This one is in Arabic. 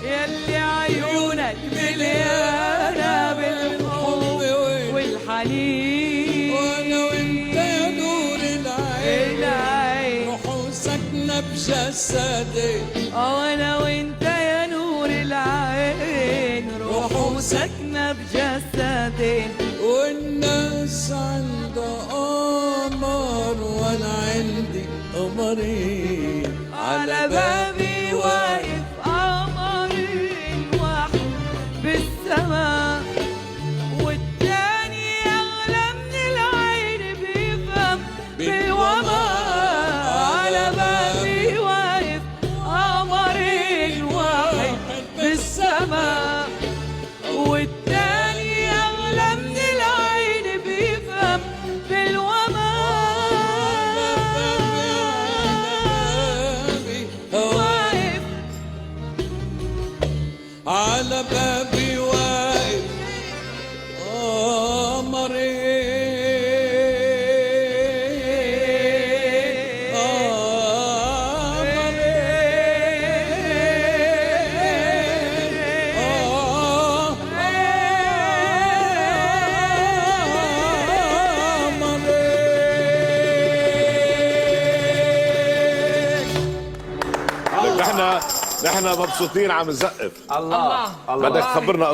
يلي عيونك مليانة بالحب والحنين، وانا وانت يا نور العين روح ساكنة بجسدي. وانا وانت يا نور العين روح ساكنة بجسدي. والناس عندها قمر وانا عندي قمرين، على بابي واقف قمرين، واحد بالسما والتاني أغلى من العين بيفهم بالوما. على بابي واقف قمرين، واحد بالسما والتاني أغلى من العين بيفهم بالوما. على بابي واقف قمرين، نحن مبسوطين عم نزقف. الله بدك تخبرنا